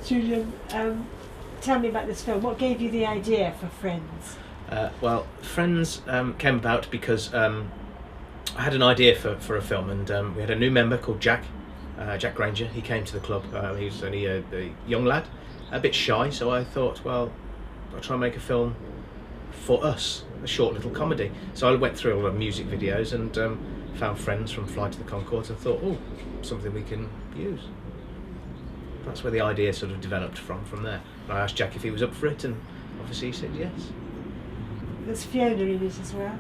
Julian, tell me about this film. What gave you the idea for Friends? Well, Friends came about because I had an idea for a film, and we had a new member called Jack Granger. He came to the club. He was only a young lad, a bit shy, so I thought, well, I'll try and make a film for us, a short little comedy. So I went through all the music videos and found Friends from Flight to the Conchords and thought, oh, something we can use. That's where the idea sort of developed from there. And I asked Jack if he was up for it, and obviously he said yes. There's Fiona in it as well.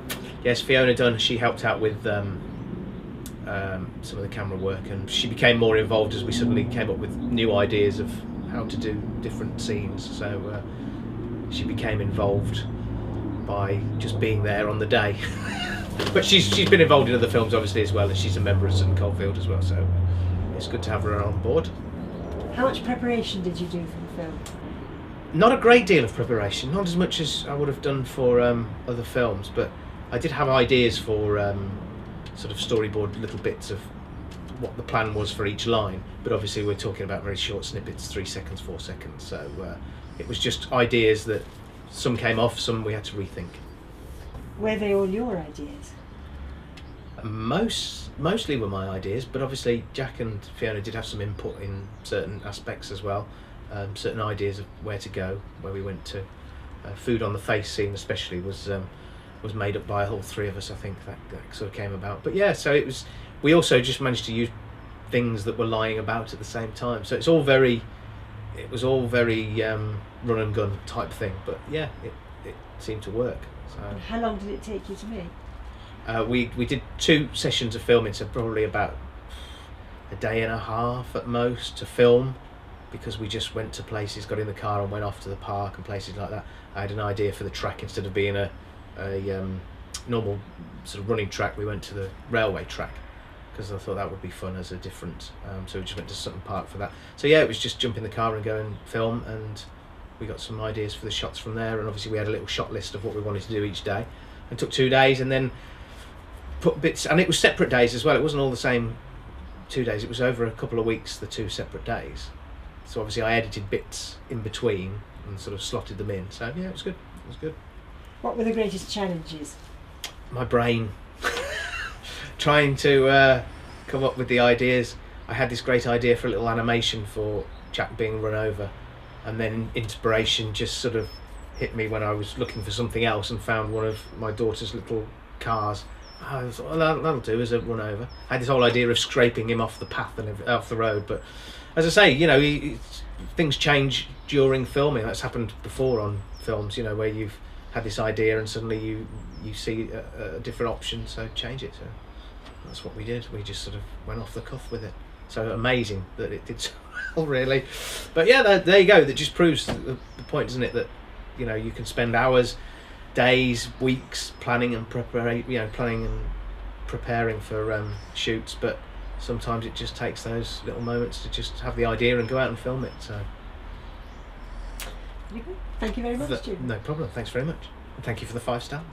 Yes, Fiona Dunn, she helped out with some of the camera work, and she became more involved as we suddenly came up with new ideas of how to do different scenes. So she became involved by just being there on the day. But she's been involved in other films obviously as well, and she's a member of Sutton Coldfield as well, so it's good to have her on board. How much preparation did you do for the film? Not a great deal of preparation, not as much as I would have done for other films, but I did have ideas for sort of storyboard little bits of what the plan was for each line, but obviously we're talking about very short snippets, 3 seconds, 4 seconds, so it was just ideas that some came off, some we had to rethink. Were they all your ideas? Mostly were my ideas, but obviously Jack and Fiona did have some input in certain aspects as well, certain ideas of where to go, where we went to. Food on the Face scene especially was made up by all three of us. I think that sort of came about. But yeah, so it was. We also just managed to use things that were lying about at the same time. So it was all very run and gun type thing. But yeah, it seemed to work. So. And how long did it take you to make? We did 2 sessions of filming, so probably about a day and a half at most to film, because we just went to places, got in the car and went off to the park and places like that. I had an idea for the track. Instead of being a normal sort of running track, we went to the railway track because I thought that would be fun as a different, so we just went to Sutton Park for that. So yeah, it was just jump in the car and go and film, and we got some ideas for the shots from there, and obviously we had a little shot list of what we wanted to do each day, and took 2 days, and then put bits, and it was separate days as well. It wasn't all the same 2 days. It was over a couple of weeks, the 2 separate days. So obviously I edited bits in between and sort of slotted them in. So yeah, it was good. It was good. What were the greatest challenges? My brain, trying to come up with the ideas. I had this great idea for a little animation for Jack being run over, and then inspiration just sort of hit me when I was looking for something else and found one of my daughter's little cars. I thought, well, that'll do as a run over. I had this whole idea of scraping him off the path and off the road, but as I say, you know, things change during filming. That's happened before on films, you know, where you've had this idea and suddenly you see a different option, so change it. So that's what we did. We just sort of went off the cuff with it. So amazing that it did so well, really. But yeah, there you go. That just proves the point, doesn't it? That, you know, you can spend hours, days, weeks planning and preparing for shoots, but sometimes it just takes those little moments to just have the idea and go out and film it. So Thank you very much, Jim. No problem. Thanks very much. And thank you for the 5 stars.